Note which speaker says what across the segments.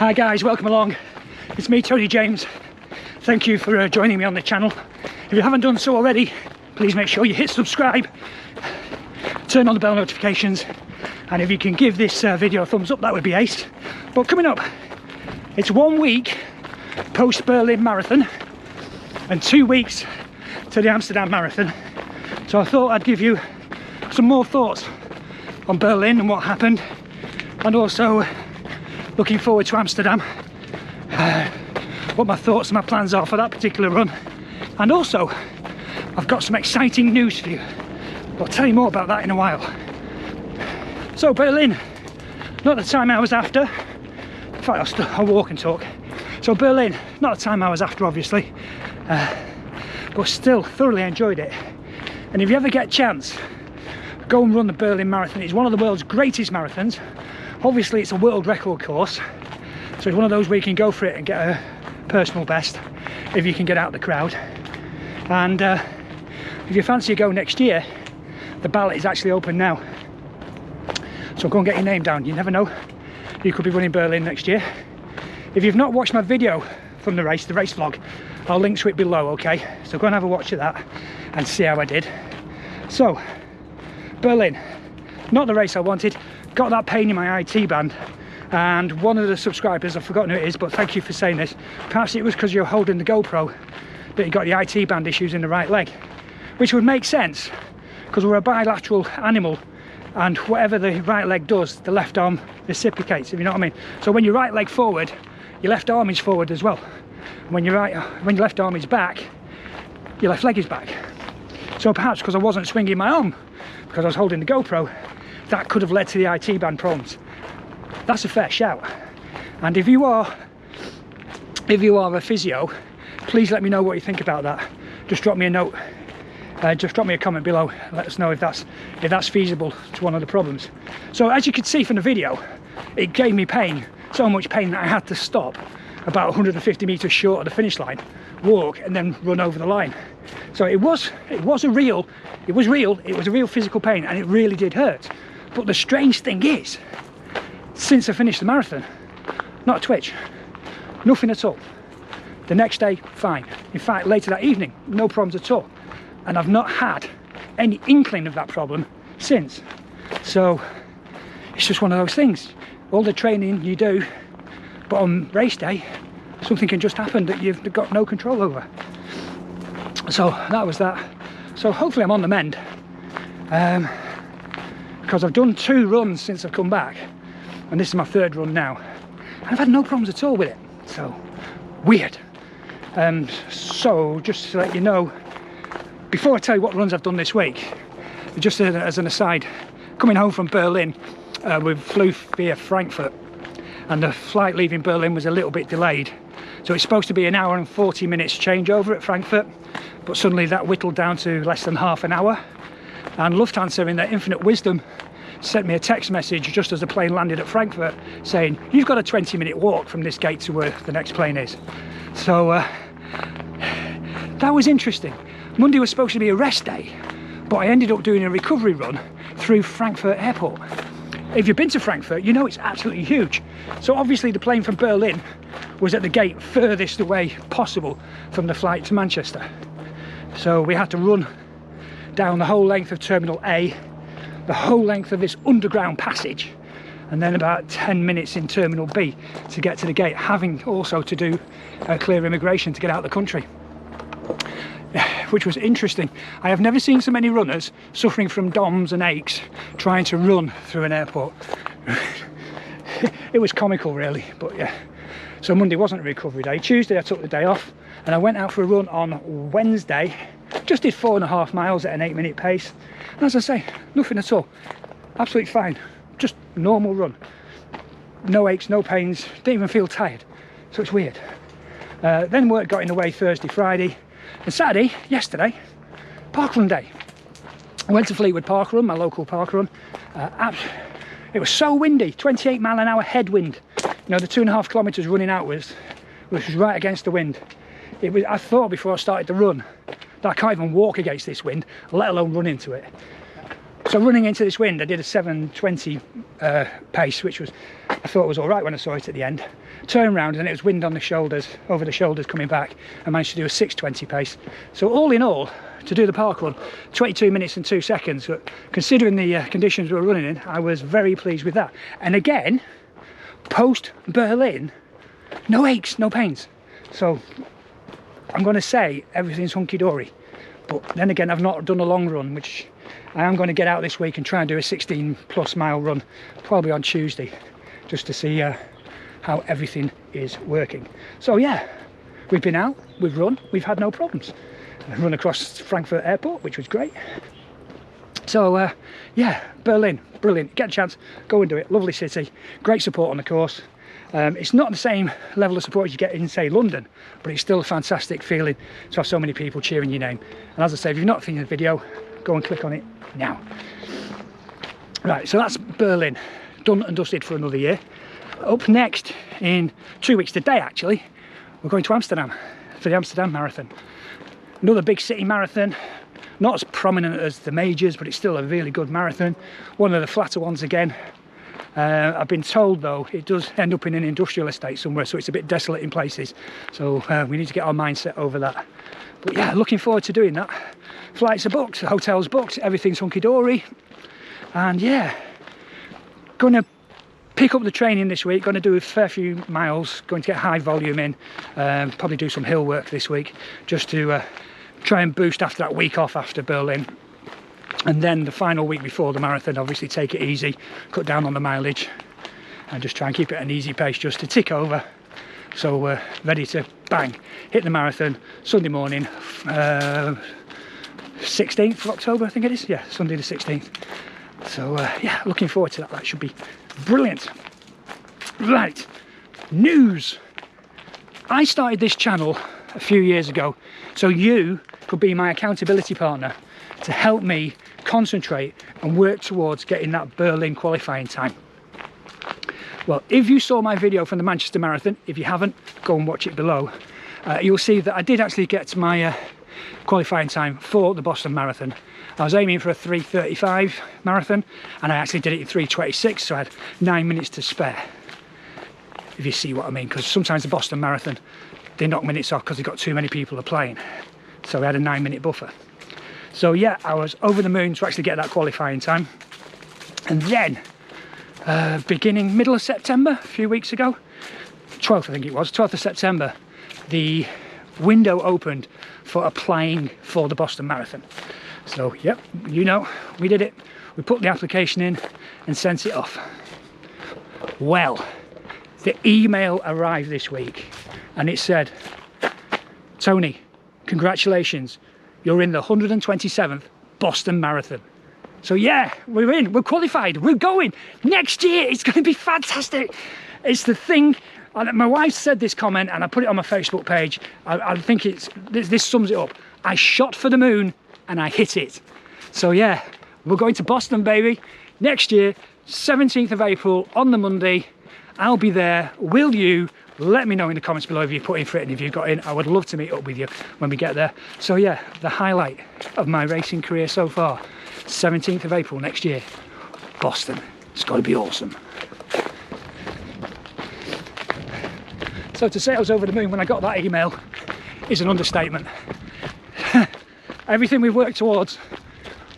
Speaker 1: Hi guys, welcome along. It's me, Tony James. Thank you for joining me on the channel. If you haven't done so already, please make sure you hit subscribe, turn on the bell notifications, and if you can give this video a thumbs up, that would be ace. But coming up, it's 1 week post Berlin Marathon and 2 weeks to the Amsterdam Marathon. So I thought I'd give you some more thoughts on Berlin and what happened, and also looking forward to Amsterdam, what my thoughts and my plans are for that particular run. And also I've got some exciting news for you. I'll tell you more about that in a while. So Berlin, not the time I was after. In fact, I'll walk and talk. So Berlin, not the time I was after obviously, but still thoroughly enjoyed it. And if you ever get a chance, go and run the Berlin Marathon. It's one of the world's greatest marathons. Obviously it's a world record course, so it's one of those where you can go for it and get a personal best if you can get out the crowd. And if you fancy a go next year, the ballot is actually open now, so go and get your name down. You never know, you could be running Berlin next year. If you've not watched my video from the race vlog, I'll link to it below, okay? So go and have a watch of that and see how I did. So Berlin, not the race I wanted. Got that pain in my IT band, and one of the subscribers, I've forgotten who it is, but thank you for saying this, perhaps it was because you're holding the GoPro that you got the IT band issues in the right leg, which would make sense because we're a bilateral animal, and whatever the right leg does, the left arm reciprocates, if you know what I mean. So when your right leg forward, your left arm is forward as well. When your left arm is back, your left leg is back. So perhaps because I wasn't swinging my arm because I was holding the GoPro, that could have led to the IT band problems. That's a fair shout. And if you are a physio, please let me know what you think about that. Just drop me a note, just drop me a comment below, let us know if that's feasible to one of the problems. So as you could see from the video, it gave me pain, so much pain that I had to stop about 150 meters short of the finish line, walk, and then run over the line. So it was a real physical pain, and it really did hurt. But the strange thing is, since I finished the marathon, not a twitch, nothing at all. The next day, fine. In fact, later that evening, no problems at all. And I've not had any inkling of that problem since. So it's just one of those things. All the training you do, but on race day, something can just happen that you've got no control over. So that was that. So hopefully I'm on the mend. Because I've done 2 runs since I've come back, and this is my 3rd run now, and I've had no problems at all with it. So weird. So just to let you know, before I tell you what runs I've done this week, just as an aside, coming home from Berlin, we flew via Frankfurt, and the flight leaving Berlin was a little bit delayed, so it's supposed to be an hour and 40 minutes changeover at Frankfurt, but suddenly that whittled down to less than half an hour. And Lufthansa, in their infinite wisdom, sent me a text message just as the plane landed at Frankfurt saying, you've got a 20-minute walk from this gate to where the next plane is. So that was interesting. Monday was supposed to be a rest day, but I ended up doing a recovery run through Frankfurt Airport. If you've been to Frankfurt, you know it's absolutely huge. So obviously the plane from Berlin was at the gate furthest away possible from the flight to Manchester. So we had to run down the whole length of Terminal A, the whole length of this underground passage, and then about 10 minutes in Terminal B to get to the gate, having also to do clear immigration to get out of the country, which was interesting. I have never seen so many runners suffering from DOMs and aches trying to run through an airport. It was comical really, but yeah. So Monday wasn't a recovery day. Tuesday I took the day off and I went out for a run on Wednesday. Just did 4.5 miles at an 8-minute pace, and as I say, nothing at all, absolutely fine, just normal run, no aches, no pains, didn't even feel tired, so it's weird. Then work got in the way Thursday, Friday, and Saturday, yesterday, parkrun day. I went to Fleetwood Parkrun, my local parkrun. It was so windy, 28 mile an hour headwind. You know, the 2.5 kilometres running out was right against the wind. I thought before I started to run that I can't even walk against this wind, let alone run into it. So running into this wind, I did a 7:20 pace, which was I thought it was all right when I saw it at the end. Turned round and it was wind on the shoulders, over the shoulders coming back. I managed to do a 6:20 pace. So all in all, to do the park run, 22 minutes and 2 seconds. But considering the conditions we were running in, I was very pleased with that. And again, post Berlin, no aches, no pains. So I'm going to say everything's hunky-dory. But then again, I've not done a long run, which I am going to get out this week and try and do a 16+ mile run, probably on Tuesday, just to see how everything is working. So yeah, we've been out, we've run, we've had no problems. I run across Frankfurt Airport, which was great. So yeah, Berlin, brilliant. Get a chance, go and do it. Lovely city, great support on the course. It's not the same level of support as you get in, say, London, but it's still a fantastic feeling to have so many people cheering your name. And as I say, if you've not seen the video, go and click on it now. Right, so that's Berlin, done and dusted for another year. Up next, in 2 weeks today actually, we're going to Amsterdam for the Amsterdam Marathon. Another big city marathon, not as prominent as the majors, but it's still a really good marathon. One of the flatter ones again. I've been told though it does end up in an industrial estate somewhere, so it's a bit desolate in places, so we need to get our mindset over that. But yeah, looking forward to doing that. Flights are booked, hotels booked, everything's hunky-dory, and yeah, gonna pick up the training this week, going to do a fair few miles, going to get high volume in, probably do some hill work this week just to try and boost after that week off after Berlin. And then the final week before the marathon, obviously take it easy, cut down on the mileage and just try and keep it at an easy pace just to tick over. So we're ready to bang, hit the marathon Sunday morning, 16th of October I think it is, yeah, Sunday the 16th. So yeah, looking forward to that, that should be brilliant. Right, news. I started this channel a few years ago so you could be my accountability partner to help me concentrate and work towards getting that Berlin qualifying time. Well, if you saw my video from the Manchester Marathon, if you haven't, go and watch it below. You'll see that I did actually get my qualifying time for the Boston Marathon. I was aiming for a 3:35 marathon and I actually did it in 3:26, so I had 9 minutes to spare, if you see what I mean, because sometimes the Boston Marathon they knock minutes off because they've got too many people applying, so we had a 9-minute buffer. So yeah, I was over the moon to actually get that qualifying time. And then beginning middle of September, a few weeks ago, 12th I think it was, 12th of September, the window opened for applying for the Boston Marathon. So yep, you know, we did it. We put the application in and sent it off. Well, the email arrived this week and it said, Tony, congratulations, you're in the 127th Boston Marathon. So yeah, we're in, we're qualified, we're going. Next year, it's going to be fantastic. It's the thing, and my wife said this comment and I put it on my Facebook page. I think this sums it up. I shot for the moon and I hit it. So yeah, we're going to Boston, baby. Next year, 17th of April on the Monday. I'll be there. Will you? Let me know in the comments below if you put in for it and if you've got in. I would love to meet up with you when we get there. So yeah, the highlight of my racing career so far, 17th of April next year, Boston. It's got to be awesome. So to say I was over the moon when I got that email is an understatement. Everything we've worked towards,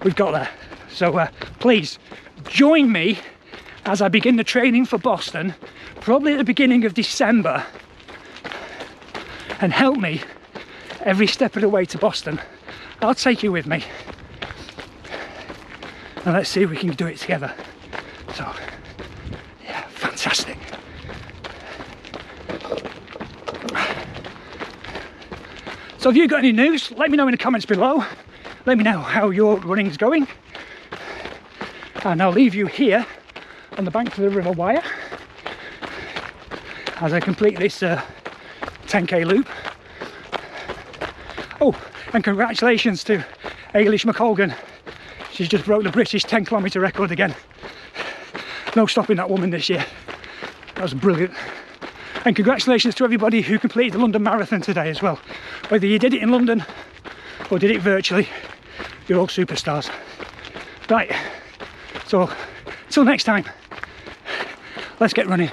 Speaker 1: we've got there. So please join me as I begin the training for Boston, probably at the beginning of December, and help me every step of the way to Boston. I'll take you with me and let's see if we can do it together. So yeah, fantastic. So if you've got any news, let me know in the comments below. Let me know how your running's going, and I'll leave you here on the bank of the River Wire as I complete this 10k loop. Oh, and congratulations to Ailish McColgan. She's just broke the British 10km record again. No stopping that woman this year. That was brilliant. And congratulations to everybody who completed the London Marathon today as well. Whether you did it in London or did it virtually, you're all superstars. Right, so until next time, let's get running.